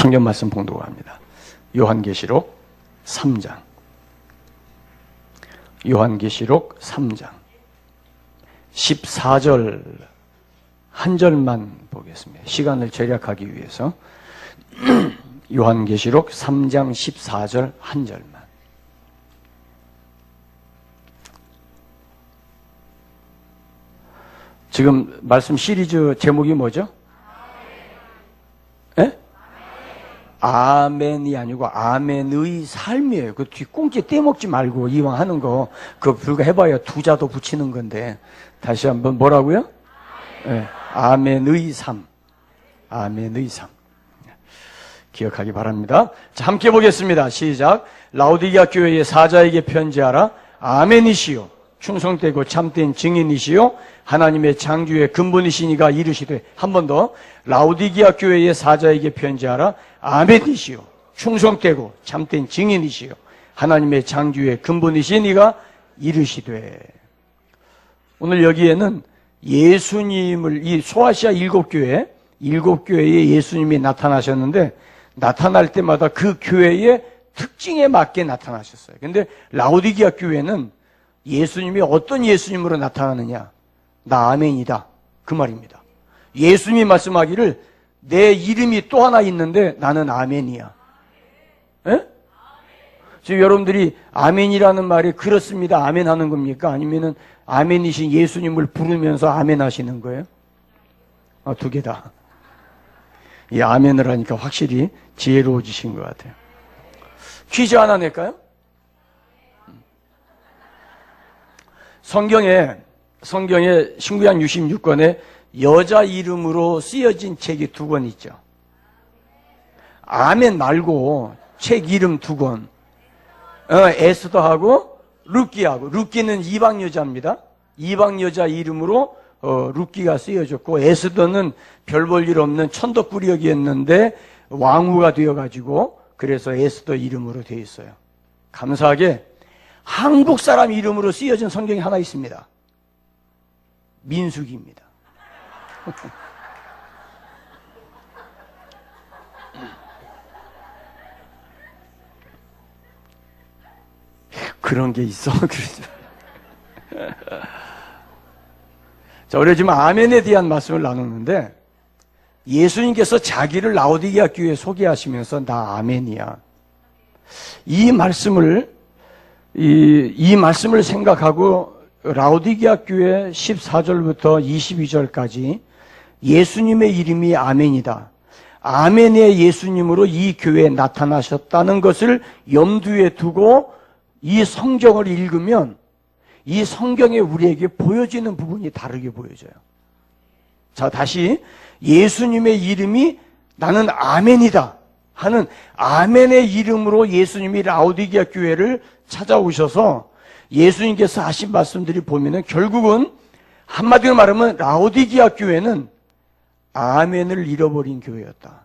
성경 말씀 봉독합니다. 요한계시록 3장. 요한계시록 3장 14절 한 절만 보겠습니다. 시간을 절약하기 위해서 요한계시록 3장 14절 한 절만. 지금 말씀 시리즈 제목이 뭐죠? 에? 아멘이 아니고 아멘의 삶이에요. 그 뒷꽁지 떼먹지 말고 이왕 하는 거 그거 불과 해봐야 두자도 붙이는 건데 다시 한번 뭐라고요? 네, 아멘의 삶. 아멘의 삶. 기억하기 바랍니다. 자, 함께 보겠습니다. 시작. 라오디게아 교회의 사자에게 편지하라. 아멘이시요 충성되고 참된 증인이시요 하나님의 창조의 근본이시니가 이르시되. 한 번 더. 라오디게아 교회의 사자에게 편지하라. 아멘이시요 충성되고 참된 증인이시요 하나님의 창조의 근본이시니가 이르시되. 오늘 여기에는 예수님을, 이 소아시아 일곱 교회에 예수님이 나타나셨는데 나타날 때마다 그 교회의 특징에 맞게 나타나셨어요. 근데 라오디게아 교회는 예수님이 어떤 예수님으로 나타나느냐? 나 아멘이다. 그 말입니다. 예수님이 말씀하기를 내 이름이 또 하나 있는데 나는 아멘이야. 에? 지금 여러분들이 아멘이라는 말이 그렇습니다. 아멘 하는 겁니까? 아니면은 아멘이신 예수님을 부르면서 아멘 하시는 거예요? 두 개 다. 이 아멘을 하니까 확실히 지혜로워지신 것 같아요. 퀴즈 하나 낼까요? 성경에 신구약 66권에 여자 이름으로 쓰여진 책이 2권 있죠. 아멘 말고 책 이름 2권. 에스더하고 룻기하고. 룻기는 이방 여자입니다. 이방 여자 이름으로 룻기가 쓰여졌고, 에스더는 별 볼 일 없는 천덕꾸러기였는데 왕후가 되어가지고 그래서 에스더 이름으로 되어 있어요. 감사하게 한국 사람 이름으로 쓰여진 성경이 하나 있습니다. 민수기입니다. 그런 게 있어. 자, 우리가 지금 아멘에 대한 말씀을 나누는데 예수님께서 자기를 라오디게아 교회에 소개하시면서 나 아멘이야. 이 말씀을 생각하고 라오디게아 교회 14절부터 22절까지 예수님의 이름이 아멘이다. 아멘의 예수님으로 이 교회에 나타나셨다는 것을 염두에 두고 이 성경을 읽으면 이 성경에 우리에게 보여지는 부분이 다르게 보여져요. 자, 다시 예수님의 이름이 나는 아멘이다 하는 아멘의 이름으로 예수님이 라오디게아 교회를 찾아오셔서 예수님께서 하신 말씀들이 보면은 결국은 한마디로 말하면 라오디게아 교회는 아멘을 잃어버린 교회였다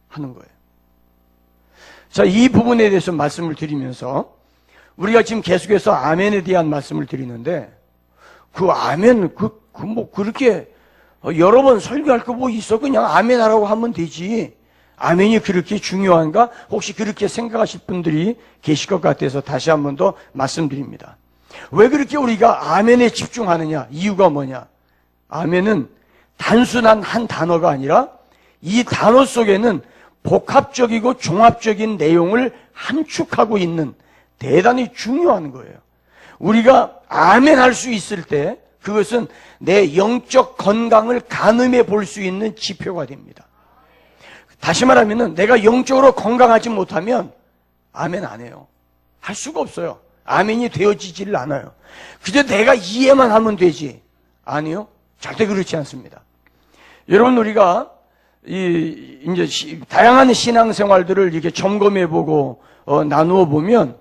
하는 거예요. 자, 이 부분에 대해서 말씀을 드리면서 우리가 지금 계속해서 아멘에 대한 말씀을 드리는데 그 아멘, 뭐 그렇게 여러 번 설교할 거 뭐 있어? 그냥 아멘 하라고 하면 되지. 아멘이 그렇게 중요한가? 혹시 그렇게 생각하실 분들이 계실 것 같아서 다시 한 번 더 말씀드립니다. 왜 그렇게 우리가 아멘에 집중하느냐? 이유가 뭐냐? 아멘은 단순한 한 단어가 아니라 이 단어 속에는 복합적이고 종합적인 내용을 함축하고 있는 대단히 중요한 거예요. 우리가 아멘 할 수 있을 때 그것은 내 영적 건강을 가늠해 볼 수 있는 지표가 됩니다. 다시 말하면 내가 영적으로 건강하지 못하면 아멘 안 해요. 할 수가 없어요. 아멘이 되어지지를 않아요. 그저 내가 이해만 하면 되지. 아니요. 절대 그렇지 않습니다. 여러분, 우리가 이제 다양한 신앙생활들을 이렇게 점검해보고 나누어 보면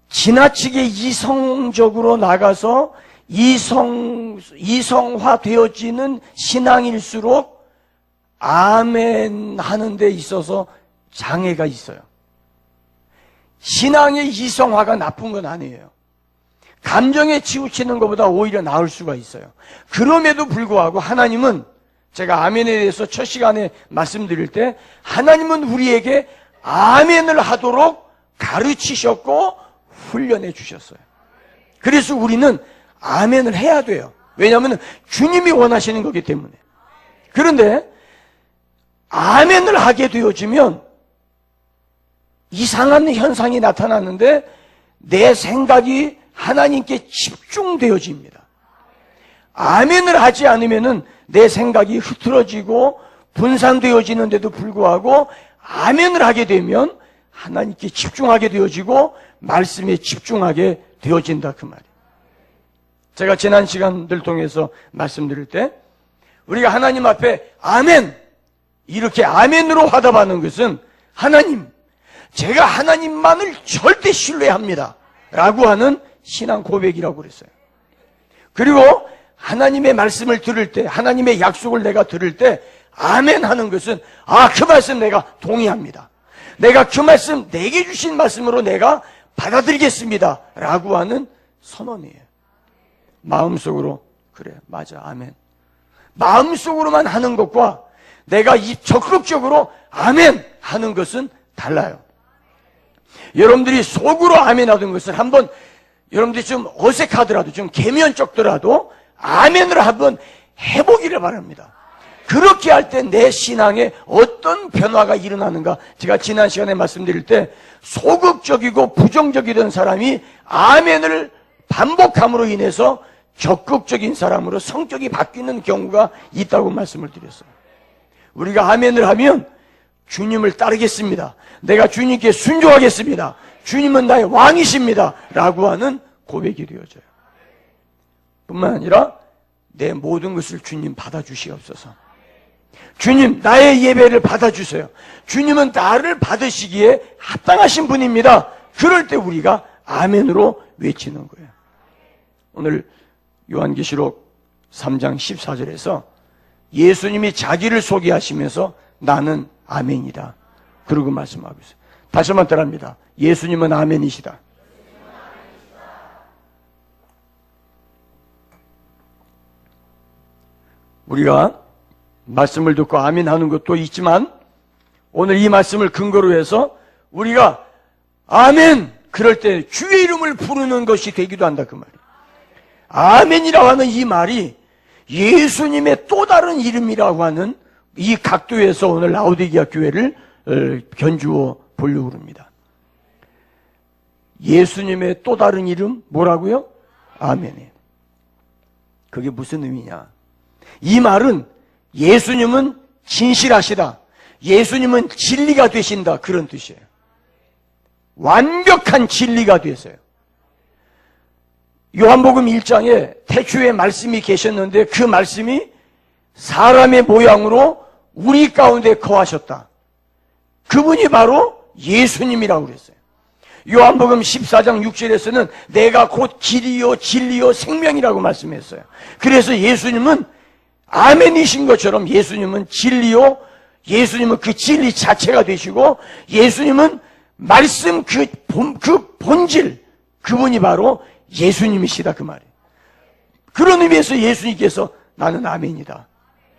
지나치게 이성적으로 나가서 이성화 되어지는 신앙일수록 아멘 하는 데 있어서 장애가 있어요. 신앙의 이성화가 나쁜 건 아니에요. 감정에 치우치는 것보다 오히려 나을 수가 있어요. 그럼에도 불구하고 하나님은 제가 아멘에 대해서 첫 시간에 말씀드릴 때 하나님은 우리에게 아멘을 하도록 가르치셨고 훈련해 주셨어요. 그래서 우리는 아멘을 해야 돼요. 왜냐하면 주님이 원하시는 거기 때문에. 그런데 아멘을 하게 되어지면 이상한 현상이 나타났는데 내 생각이 하나님께 집중되어집니다. 아멘을 하지 않으면은 내 생각이 흐트러지고 분산되어지는데도 불구하고 아멘을 하게 되면 하나님께 집중하게 되어지고 말씀에 집중하게 되어진다 그 말이에요. 제가 지난 시간들 통해서 말씀드릴 때 우리가 하나님 앞에 아멘 이렇게 아멘으로 화답하는 것은 하나님 제가 하나님만을 절대 신뢰합니다 라고 하는 신앙 고백이라고 그랬어요. 그리고 하나님의 말씀을 들을 때 하나님의 약속을 내가 들을 때 아멘 하는 것은 그 말씀 내가 동의합니다. 내가 그 말씀 내게 주신 말씀으로 내가 받아들이겠습니다 라고 하는 선언이에요. 마음속으로 그래 맞아 아멘 마음속으로만 하는 것과 내가 적극적으로 아멘 하는 것은 달라요. 여러분들이 속으로 아멘 하던 것을 한번 여러분들이 좀 어색하더라도 좀 계면쩍더라도 아멘을 한번 해보기를 바랍니다. 그렇게 할 때 내 신앙에 어떤 변화가 일어나는가 제가 지난 시간에 말씀드릴 때 소극적이고 부정적이던 사람이 아멘을 반복함으로 인해서 적극적인 사람으로 성격이 바뀌는 경우가 있다고 말씀을 드렸어요. 우리가 아멘을 하면 주님을 따르겠습니다. 내가 주님께 순종하겠습니다. 주님은 나의 왕이십니다. 라고 하는 고백이 되어져요. 뿐만 아니라 내 모든 것을 주님 받아주시옵소서. 주님 나의 예배를 받아주세요. 주님은 나를 받으시기에 합당하신 분입니다. 그럴 때 우리가 아멘으로 외치는 거예요. 오늘 요한계시록 3장 14절에서 예수님이 자기를 소개하시면서 나는 아멘이다. 그러고 말씀하고 있어요. 다시 한번 따라합니다. 예수님은 아멘이시다. 우리가 말씀을 듣고 아멘 하는 것도 있지만 오늘 이 말씀을 근거로 해서 우리가 아멘 그럴 때 주의 이름을 부르는 것이 되기도 한다 그 말이에요. 아멘이라고 하는 이 말이 예수님의 또 다른 이름이라고 하는 이 각도에서 오늘 라오디게아 교회를 견주어 보려고 합니다. 예수님의 또 다른 이름 뭐라고요? 아멘이에요. 그게 무슨 의미냐? 이 말은 예수님은 진실하시다. 예수님은 진리가 되신다. 그런 뜻이에요. 완벽한 진리가 되세요. 요한복음 1장에 태초에 말씀이 계셨는데 그 말씀이 사람의 모양으로 우리 가운데 거하셨다. 그분이 바로 예수님이라고 그랬어요. 요한복음 14장 6절에서는 내가 곧 길이요 진리요 생명이라고 말씀했어요. 그래서 예수님은 아멘이신 것처럼 예수님은 진리요 예수님은 그 진리 자체가 되시고 예수님은 말씀 그 본질 그분이 바로 예수님이시다 그 말이에요. 그런 의미에서 예수님께서 나는 아멘이다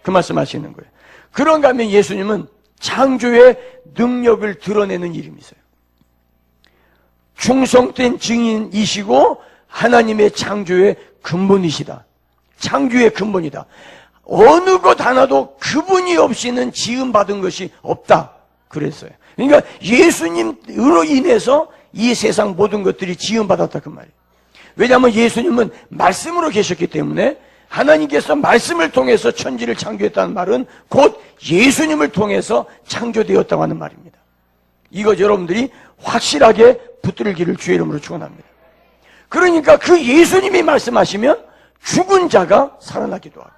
그 말씀하시는 거예요. 그런가 하면 예수님은 창조의 능력을 드러내는 이름이세요. 충성된 증인이시고 하나님의 창조의 근본이시다. 창조의 근본이다. 어느 것 하나도 그분이 없이는 지음받은 것이 없다 그랬어요. 그러니까 예수님으로 인해서 이 세상 모든 것들이 지음받았다 그 말이에요. 왜냐하면 예수님은 말씀으로 계셨기 때문에 하나님께서 말씀을 통해서 천지를 창조했다는 말은 곧 예수님을 통해서 창조되었다고 하는 말입니다. 이거 여러분들이 확실하게 붙들기를 주의 이름으로 축원합니다. 그러니까 그 예수님이 말씀하시면 죽은 자가 살아나기도 하고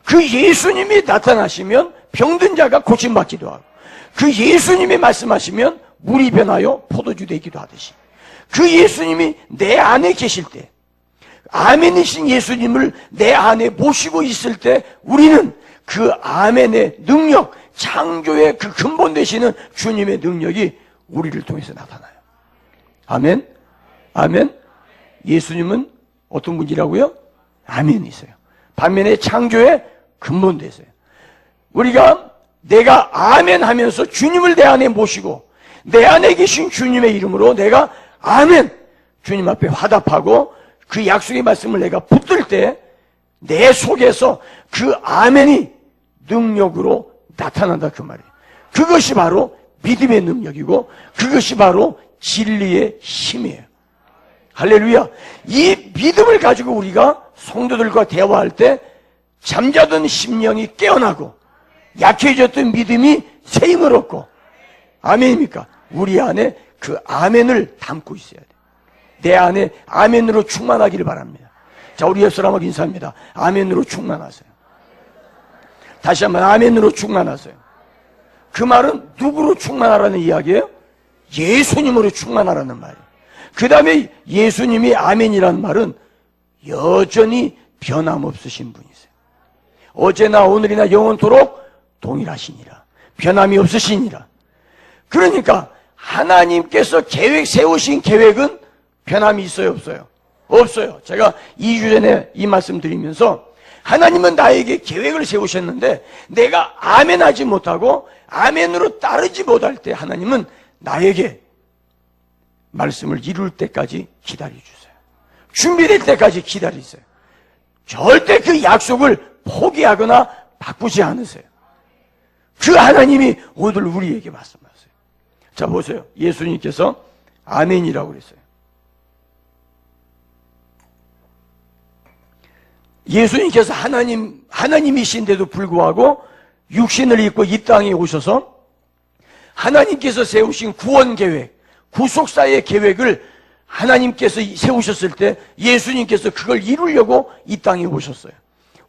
그 예수님이 나타나시면 병든 자가 고침받기도 하고 그 예수님이 말씀하시면 물이 변하여 포도주 되기도 하듯이 그 예수님이 내 안에 계실 때 아멘이신 예수님을 내 안에 모시고 있을 때 우리는 그 아멘의 능력 창조의 그 근본 되시는 주님의 능력이 우리를 통해서 나타나요. 아멘? 아멘? 예수님은 어떤 분이라고요? 아멘이세요. 반면에 창조의 근본 되세요. 우리가 내가 아멘 하면서 주님을 내 안에 모시고 내 안에 계신 주님의 이름으로 내가 아멘 주님 앞에 화답하고 그 약속의 말씀을 내가 붙들 때 내 속에서 그 아멘이 능력으로 나타난다 그 말이에요. 그것이 바로 믿음의 능력이고 그것이 바로 진리의 힘이에요. 할렐루야. 이 믿음을 가지고 우리가 성도들과 대화할 때 잠자던 심령이 깨어나고 약해졌던 믿음이 새 힘을 얻고 아멘입니까? 우리 안에 그 아멘을 담고 있어야 돼요. 내 안에 아멘으로 충만하기를 바랍니다. 자, 우리 옆 사람하고 인사합니다. 아멘으로 충만하세요. 다시 한번 아멘으로 충만하세요. 그 말은 누구로 충만하라는 이야기예요? 예수님으로 충만하라는 말이에요. 그 다음에 예수님이 아멘이라는 말은 여전히 변함없으신 분이세요. 어제나 오늘이나 영원토록 동일하시니라. 변함이 없으시니라. 그러니까 하나님께서 세우신 계획은 변함이 있어요, 없어요? 없어요. 제가 2주 전에 이 말씀 드리면서 하나님은 나에게 계획을 세우셨는데 내가 아멘하지 못하고 아멘으로 따르지 못할 때 하나님은 나에게 말씀을 이룰 때까지 기다려주세요. 준비될 때까지 기다리세요. 절대 그 약속을 포기하거나 바꾸지 않으세요. 그 하나님이 오늘 우리에게 말씀하세요. 자, 보세요. 예수님께서 아멘이라고 그랬어요. 예수님께서 하나님이신데도 불구하고 육신을 입고 이 땅에 오셔서 하나님께서 세우신 구원 계획, 구속사의 계획을 하나님께서 세우셨을 때 예수님께서 그걸 이루려고 이 땅에 오셨어요.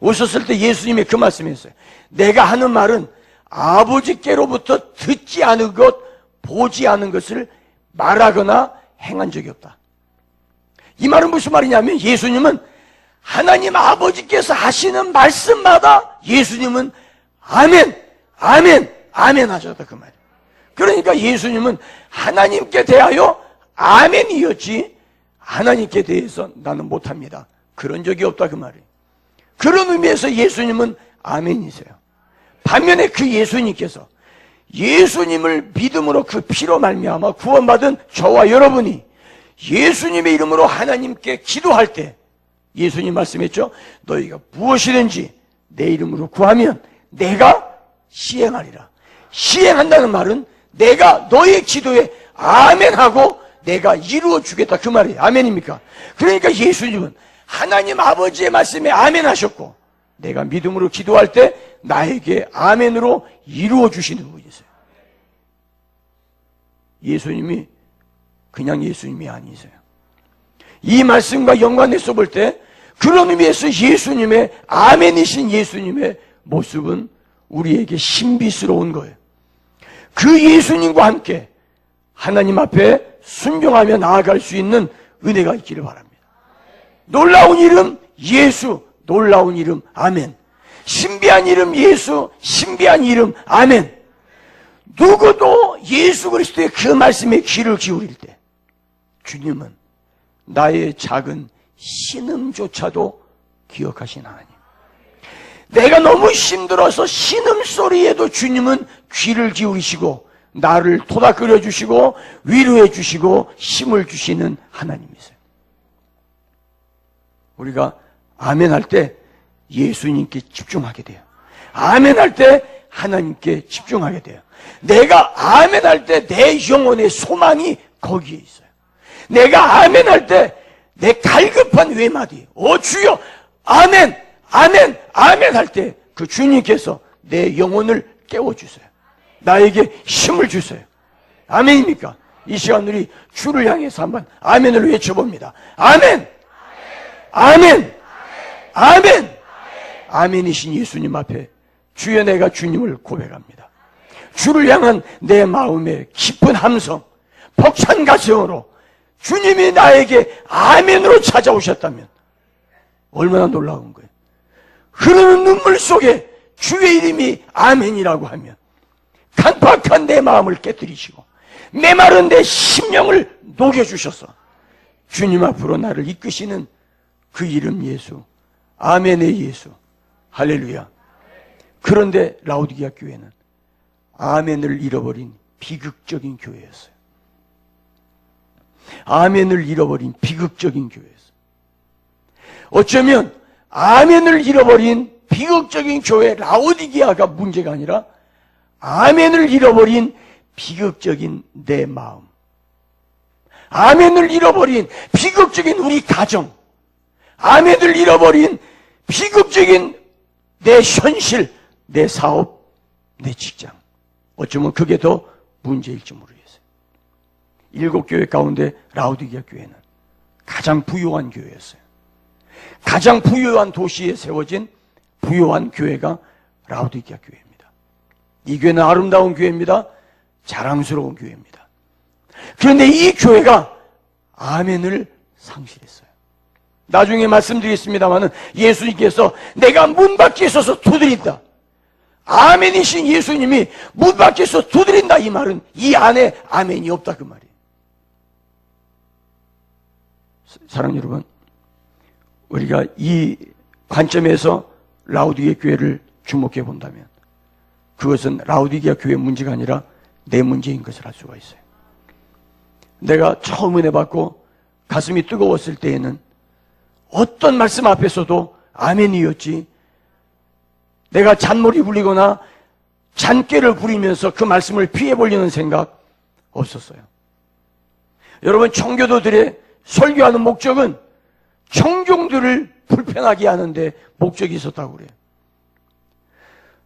오셨을 때 예수님이 그 말씀했어요. 내가 하는 말은 아버지께로부터 듣지 않은 것, 보지 않은 것을 말하거나 행한 적이 없다. 이 말은 무슨 말이냐면 예수님은 하나님 아버지께서 하시는 말씀마다 예수님은 아멘, 아멘, 아멘 하셨다 그 말이에요. 그러니까 예수님은 하나님께 대하여 아멘이었지 하나님께 대해서 나는 못합니다. 그런 적이 없다 그 말이에요. 그런 의미에서 예수님은 아멘이세요. 반면에 그 예수님께서 예수님을 믿음으로 그 피로 말미암아 구원받은 저와 여러분이 예수님의 이름으로 하나님께 기도할 때 예수님 말씀했죠. 너희가 무엇이든지 내 이름으로 구하면 내가 시행하리라. 시행한다는 말은 내가 너의 기도에 아멘하고 내가 이루어 주겠다 그 말이에요. 아멘입니까? 그러니까 예수님은 하나님 아버지의 말씀에 아멘하셨고 내가 믿음으로 기도할 때 나에게 아멘으로 이루어 주시는 분이세요. 예수님이 그냥 예수님이 아니세요. 이 말씀과 연관해서 볼 때 그런 의미에서 예수님의 아멘이신 예수님의 모습은 우리에게 신비스러운 거예요. 그 예수님과 함께 하나님 앞에 순종하며 나아갈 수 있는 은혜가 있기를 바랍니다. 놀라운 이름 예수, 놀라운 이름 아멘. 신비한 이름 예수, 신비한 이름 아멘. 누구도 예수 그리스도의 그 말씀에 귀를 기울일 때 주님은 나의 작은 신음조차도 기억하신 하나님. 내가 너무 힘들어서 신음소리에도 주님은 귀를 기울이시고 나를 토닥거려 주시고 위로해 주시고 힘을 주시는 하나님이세요. 우리가 아멘 할 때 예수님께 집중하게 돼요. 아멘 할 때 하나님께 집중하게 돼요. 내가 아멘 할 때 내 영혼의 소망이 거기에 있어요. 내가 아멘 할 때 내 갈급한 외마디 주여 아멘 아멘 아멘 할 때 그 주님께서 내 영혼을 깨워주세요. 나에게 힘을 주세요. 아멘입니까? 이 시간 우리 주를 향해서 한번 아멘을 외쳐봅니다. 아멘 아멘 아멘 아멘이신 예수님 앞에 주여 내가 주님을 고백합니다. 주를 향한 내 마음의 깊은 함성, 벅찬 가정으로 주님이 나에게 아멘으로 찾아오셨다면 얼마나 놀라운 거예요. 흐르는 눈물 속에 주의 이름이 아멘이라고 하면 간팍한 내 마음을 깨뜨리시고 메마른 내 심령을 녹여주셔서 주님 앞으로 나를 이끄시는 그 이름 예수, 아멘의 예수, 할렐루야. 그런데 라오디게아 교회는 아멘을 잃어버린 비극적인 교회였어요. 아멘을 잃어버린 비극적인 교회였어요. 어쩌면 아멘을 잃어버린 비극적인 교회 라오디게아가 문제가 아니라 아멘을 잃어버린 비극적인 내 마음, 아멘을 잃어버린 비극적인 우리 가정, 아멘을 잃어버린 비극적인 내 현실, 내 사업, 내 직장, 어쩌면 그게 더 문제일지 모르겠어요. 7교회 가운데 라오디게아 교회는 가장 부유한 교회였어요. 가장 부유한 도시에 세워진 부유한 교회가 라오디게아 교회입니다. 이 교회는 아름다운 교회입니다. 자랑스러운 교회입니다. 그런데 이 교회가 아멘을 상실했어요. 나중에 말씀드리겠습니다마는 예수님께서 내가 문 밖에 서서 두드린다. 아멘이신 예수님이 문 밖에서 두드린다 이 말은 이 안에 아멘이 없다 그 말이에요. 사랑하는 여러분, 우리가 이 관점에서 라오디게아 교회를 주목해 본다면 그것은 라오디게아 교회의 문제가 아니라 내 문제인 것을 알 수가 있어요. 내가 처음 은혜 받고 가슴이 뜨거웠을 때에는 어떤 말씀 앞에서도 아멘이었지, 내가 잔머리 굴리거나 잔꾀를 부리면서 그 말씀을 피해보려는 생각 없었어요. 여러분, 청교도들의 설교하는 목적은 청중들을 불편하게 하는데 목적이 있었다고 그래요.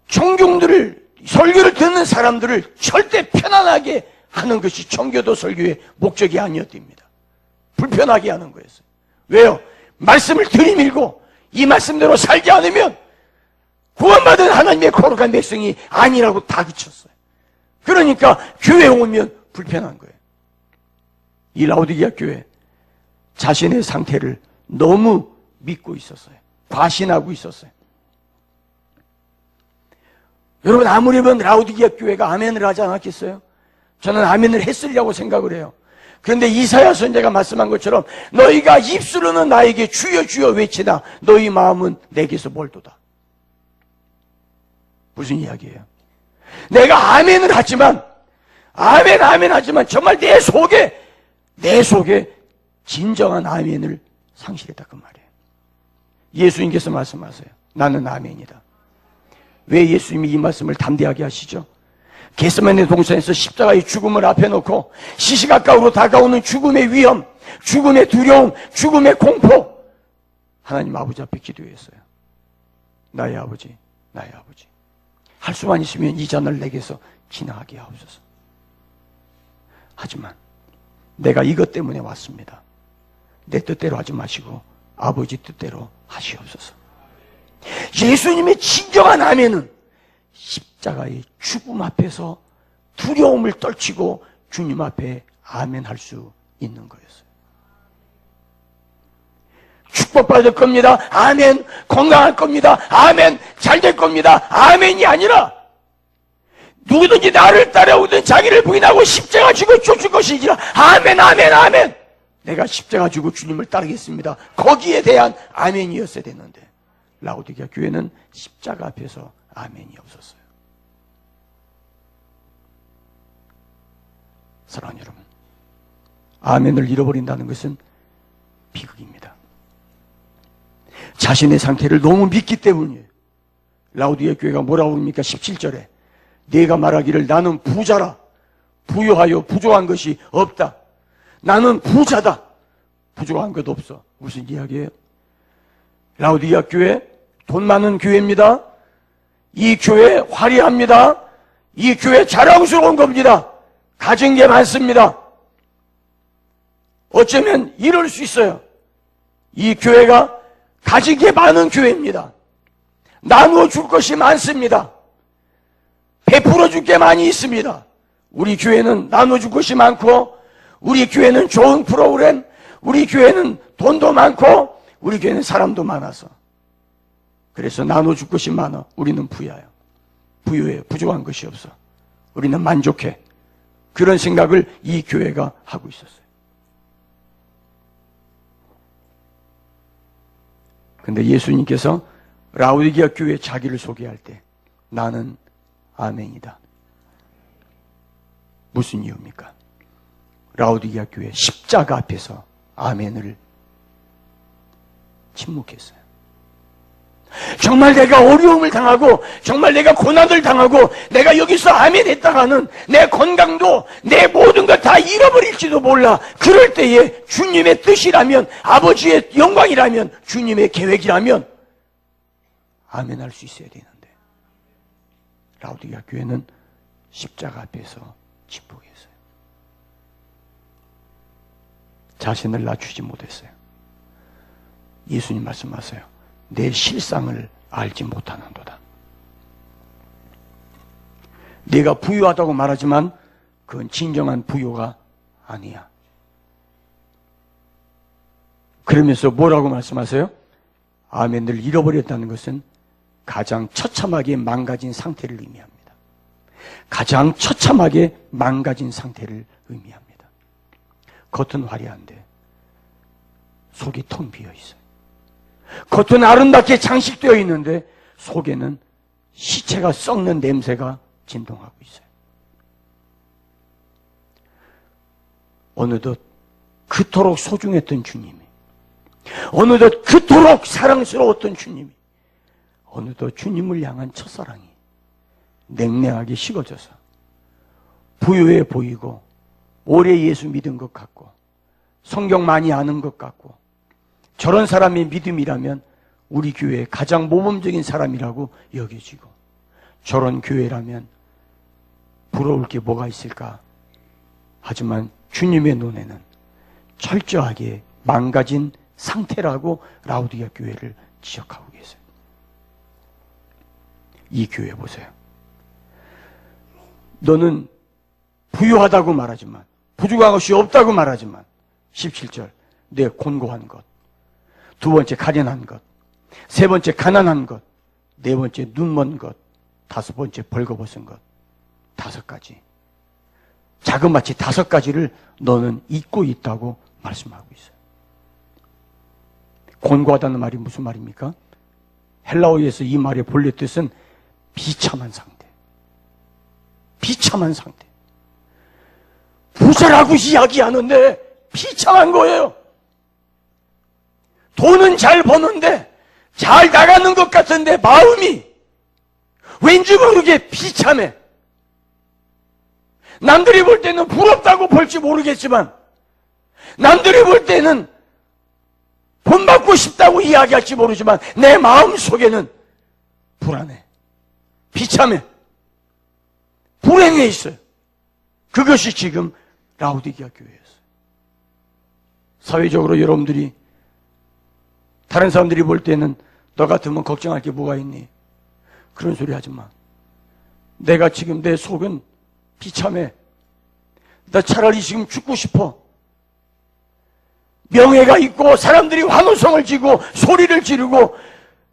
청중들을, 설교를 듣는 사람들을 절대 편안하게 하는 것이 청교도 설교의 목적이 아니었답니다. 불편하게 하는 거였어요. 왜요? 말씀을 들이밀고 이 말씀대로 살지 않으면 구원받은 하나님의 거룩한 백성이 아니라고 다 그쳤어요. 그러니까 교회에 오면 불편한 거예요. 이 라오디게아 교회 자신의 상태를 너무 믿고 있었어요. 과신하고 있었어요. 여러분, 아무리 보면 라오디게아 교회가 아멘을 하지 않았겠어요? 저는 아멘을 했으려고 생각을 해요. 그런데 이사야 선지자가 말씀한 것처럼 너희가 입술로는 나에게 주여 주여 외치나 너희 마음은 내게서 멀도다. 무슨 이야기예요? 내가 아멘을 하지만 아멘 하지만 정말 내 속에 진정한 아멘을 상실했다 그 말이에요. 예수님께서 말씀하세요. 나는 아멘이다. 왜 예수님이 이 말씀을 담대하게 하시죠? 겟세마네 동산에서 십자가의 죽음을 앞에 놓고 시시각각으로 다가오는 죽음의 위험, 죽음의 두려움, 죽음의 공포, 하나님 아버지 앞에 기도했어요. 나의 아버지, 나의 아버지, 할 수만 있으면 이 잔을 내게서 지나가게 하옵소서. 하지만 내가 이것 때문에 왔습니다. 내 뜻대로 하지 마시고 아버지 뜻대로 하시옵소서. 예수님의 진정한 아멘은 십자가의 죽음 앞에서 두려움을 떨치고 주님 앞에 아멘할 수 있는 거였어요. 축복받을 겁니다. 아멘. 건강할 겁니다. 아멘. 잘 될 겁니다. 아멘이 아니라 누구든지 나를 따라오든 자기를 부인하고 십자가 지고 쫓을 것이니라. 아멘, 아멘, 아멘. 내가 십자가 지고 주님을 따르겠습니다. 거기에 대한 아멘이었어야 됐는데 라오디게아 교회는 십자가 앞에서 아멘이 없었어요. 사랑하는 여러분, 아멘을 잃어버린다는 것은 비극입니다. 자신의 상태를 너무 믿기 때문이에요. 라오디게아 교회가 뭐라고 합니까? 17절에 내가 말하기를 나는 부자라 부유하여 부족한 것이 없다. 나는 부자다. 부족한 것 없어. 무슨 이야기예요? 라오디게아 교회 돈 많은 교회입니다. 이 교회 화려합니다. 이 교회 자랑스러운 겁니다. 가진 게 많습니다. 어쩌면 이럴 수 있어요. 이 교회가 가진 게 많은 교회입니다. 나누어 줄 것이 많습니다. 베풀어 줄 게 많이 있습니다. 우리 교회는 나누어 줄 것이 많고, 우리 교회는 좋은 프로그램, 우리 교회는 돈도 많고, 우리 교회는 사람도 많아서. 그래서 나누어 줄 것이 많아. 우리는 부유해요. 부유해요. 부족한 것이 없어. 우리는 만족해. 그런 생각을 이 교회가 하고 있었어요. 근데 예수님께서 라오디게아 교회 자기를 소개할 때 나는 아멘이다. 무슨 이유입니까? 라오디게아 교회 십자가 앞에서 아멘을 침묵했어요. 정말 내가 어려움을 당하고 정말 내가 고난을 당하고 내가 여기서 아멘 했다가는 내 건강도 내 모든 걸 다 잃어버릴지도 몰라. 그럴 때에 주님의 뜻이라면, 아버지의 영광이라면, 주님의 계획이라면 아멘 할 수 있어야 되는데 라오디게아 교회는 십자가 앞에서 침묵했어요. 자신을 낮추지 못했어요. 예수님 말씀하세요. 내 실상을 알지 못하는도다. 내가 부유하다고 말하지만 그건 진정한 부유가 아니야. 그러면서 뭐라고 말씀하세요? 아멘을 잃어버렸다는 것은 가장 처참하게 망가진 상태를 의미합니다. 가장 처참하게 망가진 상태를 의미합니다. 겉은 화려한데 속이 텅 비어 있어요. 겉은 아름답게 장식되어 있는데 속에는 시체가 썩는 냄새가 진동하고 있어요. 어느덧 그토록 소중했던 주님이, 어느덧 그토록 사랑스러웠던 주님이, 어느덧 주님을 향한 첫사랑이 냉랭하게 식어져서 부유해 보이고 오래 예수 믿은 것 같고 성경 많이 아는 것 같고 저런 사람의 믿음이라면 우리 교회의 가장 모범적인 사람이라고 여겨지고 저런 교회라면 부러울 게 뭐가 있을까? 하지만 주님의 눈에는 철저하게 망가진 상태라고 라오디게아 교회를 지적하고 계세요. 이 교회 보세요. 너는 부유하다고 말하지만, 부족한 것이 없다고 말하지만 17절 내 곤고한 것, 두 번째 가련한 것, 세 번째 가난한 것, 네 번째 눈먼 것, 다섯 번째 벌거벗은 것, 다섯 가지, 자그마치 다섯 가지를 너는 잊고 있다고 말씀하고 있어요. 곤고하다는 말이 무슨 말입니까? 헬라어에서 이 말의 본래 뜻은 비참한 상태, 비참한 상태. 부자라고 이야기하는데 비참한 거예요. 돈은 잘 버는데 잘 나가는 것 같은데 마음이 왠지 모르게 비참해. 남들이 볼 때는 부럽다고 볼지 모르겠지만 남들이 볼 때는 본받고 싶다고 이야기할지 모르지만 내 마음 속에는 불안해, 비참해, 불행해 있어요. 그것이 지금 라오디게아 교회였어요. 사회적으로 여러분들이 다른 사람들이 볼 때는 너 같으면 걱정할 게 뭐가 있니? 그런 소리 하지 마. 내가 지금 내 속은 비참해. 나 차라리 지금 죽고 싶어. 명예가 있고 사람들이 환호성을 지고 소리를 지르고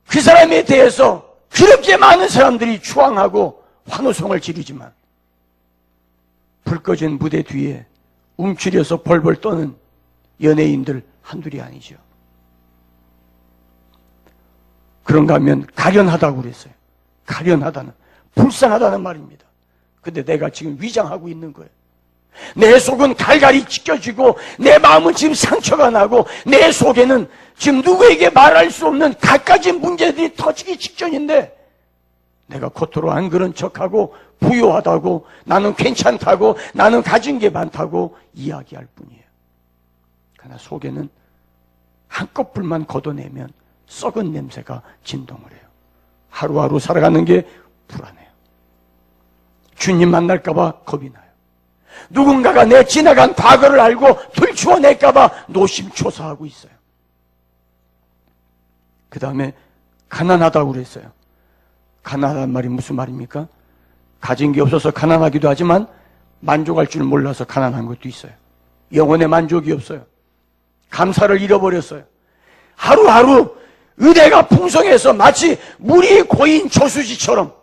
그 사람에 대해서 그렇게 많은 사람들이 추앙하고 환호성을 지르지만 불 꺼진 무대 뒤에 움츠려서 벌벌 떠는 연예인들 한둘이 아니죠. 그런가 하면 가련하다고 그랬어요. 가련하다는, 불쌍하다는 말입니다. 근데 내가 지금 위장하고 있는 거예요. 내 속은 갈갈이 찢겨지고 내 마음은 지금 상처가 나고 내 속에는 지금 누구에게 말할 수 없는 갖가지 문제들이 터지기 직전인데 내가 겉으로 안 그런 척하고 부유하다고 나는 괜찮다고 나는 가진 게 많다고 이야기할 뿐이에요. 그러나 속에는 한꺼풀만 걷어내면 썩은 냄새가 진동을 해요. 하루하루 살아가는 게 불안해요. 주님 만날까 봐 겁이 나요. 누군가가 내 지나간 과거를 알고 들추어낼까 봐 노심초사하고 있어요. 그 다음에 가난하다고 그랬어요. 가난하다는 말이 무슨 말입니까? 가진 게 없어서 가난하기도 하지만 만족할 줄 몰라서 가난한 것도 있어요. 영혼의 만족이 없어요. 감사를 잃어버렸어요. 하루하루 의대가 풍성해서 마치 물이 고인 저수지처럼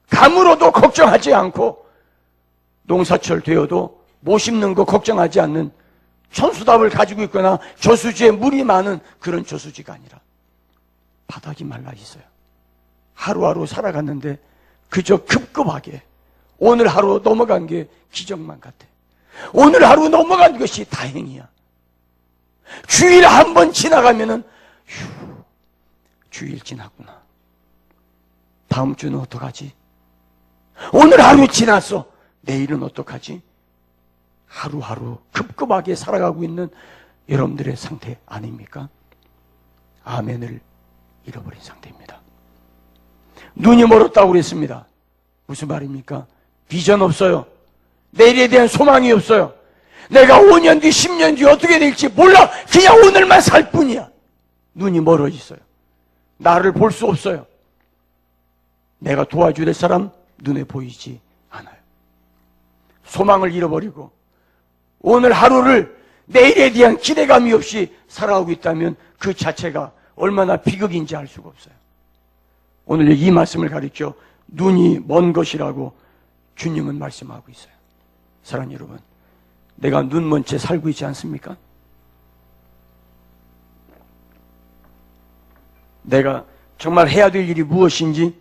가물어도 걱정하지 않고 농사철 되어도 못 심는 거 걱정하지 않는 천수답을 가지고 있거나 저수지에 물이 많은 그런 저수지가 아니라 바닥이 말라 있어요. 하루하루 살아갔는데 그저 급급하게 오늘 하루 넘어간 게 기적만 같아. 오늘 하루 넘어간 것이 다행이야. 주일 한 번 지나가면은 휴, 주일 지났구나. 다음 주는 어떡하지? 오늘 하루 지났어. 내일은 어떡하지? 하루하루 급급하게 살아가고 있는 여러분들의 상태 아닙니까? 아멘을 잃어버린 상태입니다. 눈이 멀었다고 그랬습니다. 무슨 말입니까? 비전 없어요. 내일에 대한 소망이 없어요. 내가 5년 뒤, 10년 뒤 어떻게 될지 몰라. 그냥 오늘만 살 뿐이야. 눈이 멀어 있어요. 나를 볼 수 없어요. 내가 도와줄 사람 눈에 보이지 않아요. 소망을 잃어버리고 오늘 하루를 내일에 대한 기대감이 없이 살아가고 있다면 그 자체가 얼마나 비극인지 알 수가 없어요. 오늘 이 말씀을 가리켜 눈이 먼 것이라고 주님은 말씀하고 있어요. 사랑하는 여러분, 내가 눈 먼 채 살고 있지 않습니까? 내가 정말 해야 될 일이 무엇인지,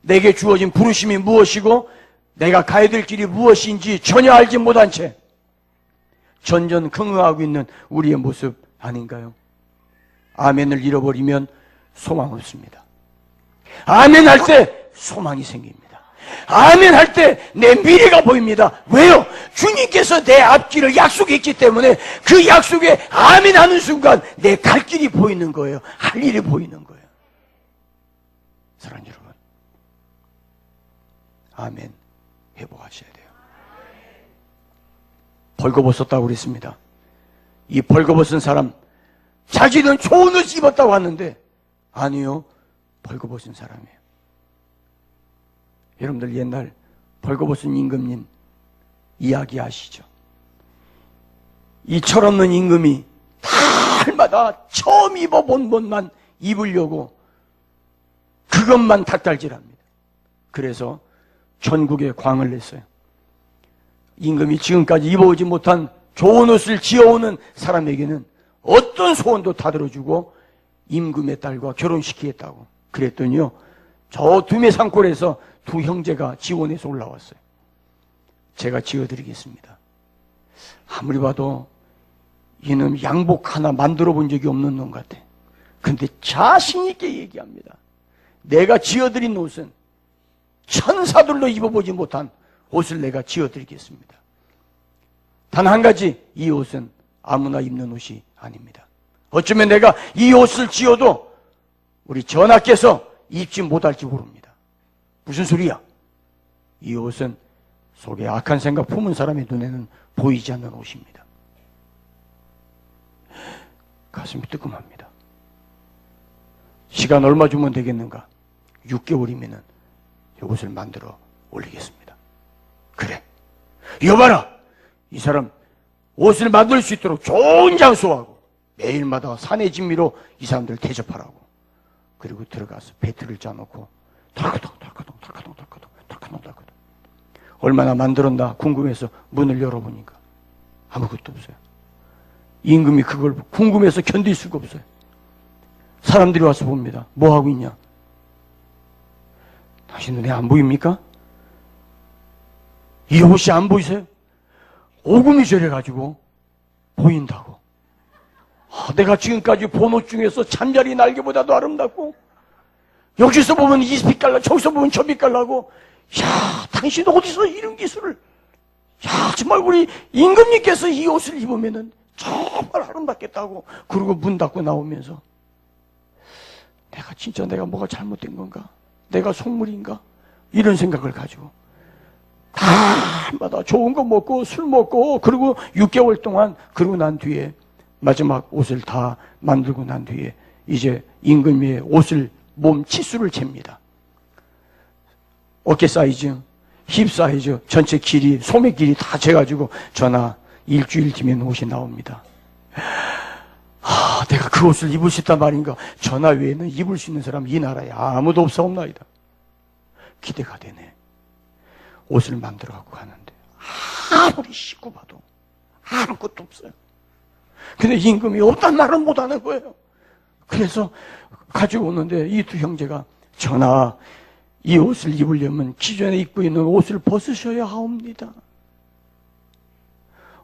내게 주어진 부르심이 무엇이고 내가 가야 될 길이 무엇인지 전혀 알지 못한 채 전전긍긍하고 있는 우리의 모습 아닌가요? 아멘을 잃어버리면 소망 없습니다. 아멘 할 때 소망이 생깁니다. 아멘 할 때 내 미래가 보입니다. 왜요? 주님께서 내 앞길을 약속했기 때문에 그 약속에 아멘 하는 순간 내 갈 길이 보이는 거예요. 할 일이 보이는 거예요. 사랑하는 여러분, 아멘 회복하셔야 돼요. 벌거벗었다고 그랬습니다. 이 벌거벗은 사람, 자기는 좋은 옷 입었다고 하는데 아니요, 벌거벗은 사람이에요. 여러분들 옛날 벌거벗은 임금님 이야기 아시죠? 이 철없는 임금이 달마다 처음 입어본 것만 입으려고 그것만 닥달질합니다. 그래서 전국에 광을 냈어요. 임금이 지금까지 입어오지 못한 좋은 옷을 지어오는 사람에게는 어떤 소원도 다 들어주고 임금의 딸과 결혼시키겠다고 그랬더니요, 저 두메 산골에서 두 형제가 지원해서 올라왔어요. 제가 지어드리겠습니다. 아무리 봐도 이놈 양복 하나 만들어 본 적이 없는 놈 같아. 근데 자신 있게 얘기합니다. 내가 지어드린 옷은 천사들로 입어보지 못한 옷을 내가 지어드리겠습니다. 단 한 가지, 이 옷은 아무나 입는 옷이 아닙니다. 어쩌면 내가 이 옷을 지어도 우리 전하께서 입지 못할지 모릅니다. 무슨 소리야? 이 옷은 속에 악한 생각 품은 사람의 눈에는 보이지 않는 옷입니다. 가슴이 뜨끔합니다. 시간 얼마 주면 되겠는가? 6개월이면은 이 옷을 만들어 올리겠습니다. 그래, 여봐라, 이 사람 옷을 만들 수 있도록 좋은 장소하고 매일마다 산의 진미로 이 사람들 대접하라고. 그리고 들어가서 배틀을 짜놓고 덜커덩 얼마나 만들었나 궁금해서 문을 열어보니까 아무것도 없어요. 임금이 그걸 궁금해서 견딜 수가 없어요. 사람들이 와서 봅니다. 뭐 하고 있냐? 당신 눈에 안 보입니까? 이 옷이 안 보이세요? 오금이 저래가지고 보인다고. 내가 지금까지 본 옷 중에서 잠자리 날개보다도 아름답고, 여기서 보면 이 빛깔나, 저기서 보면 저 빛깔나고, 야, 당신 어디서 이런 기술을, 야, 정말 우리 임금님께서 이 옷을 입으면은 정말 아름답겠다고. 그리고 문 닫고 나오면서 내가 뭐가 잘못된 건가? 내가 속물인가? 이런 생각을 가지고 달마다 좋은 거 먹고 술 먹고, 그리고 6개월 동안, 그러고 난 뒤에 마지막 옷을 다 만들고 난 뒤에 이제 임금의 옷을 몸 치수를 잽니다. 어깨 사이즈, 힙 사이즈, 전체 길이, 소매 길이 다 재가지고 전하 일주일 뒤면 옷이 나옵니다. 내가 그 옷을 입을 수 있단 말인가? 전하 외에는 입을 수 있는 사람 이 나라에 아무도 없사옵나이다. 기대가 되네. 옷을 만들어 갖고 가는데 아무리 씻고 봐도 아무것도 없어요. 근데 임금이 없단 말은 못하는 거예요. 그래서 가지고 오는데 이 두 형제가, 전하, 이 옷을 입으려면 기존에 입고 있는 옷을 벗으셔야 하옵니다.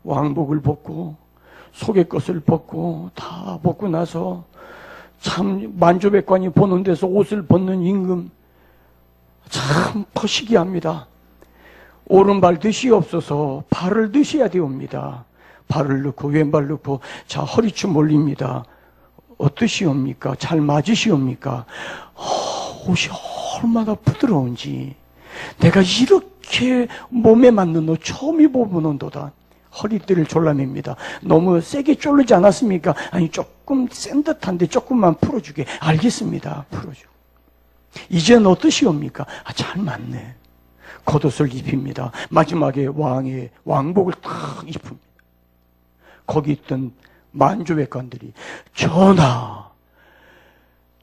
왕복을 벗고 속의 것을 벗고 다 벗고 나서 참 만조백관이 보는 데서 옷을 벗는 임금 참 퍼시기합니다. 오른발 듯이 없어서 발을 드셔야 되옵니다. 발을 넣고 왼발 넣고 자 허리춤 올립니다. 어떠시옵니까? 잘 맞으시옵니까? 옷이 얼마나 부드러운지 내가 이렇게 몸에 맞는 옷 처음 입어보는도다. 허리띠를 졸라맵니다. 너무 세게 졸르지 않았습니까? 아니 조금 센 듯한데 조금만 풀어주게. 알겠습니다. 풀어주고. 이제는 어떠시옵니까? 잘 맞네. 겉옷을 입힙니다. 마지막에 왕의 왕복을 탁 입힙니다. 거기 있던 만조백관들이 전하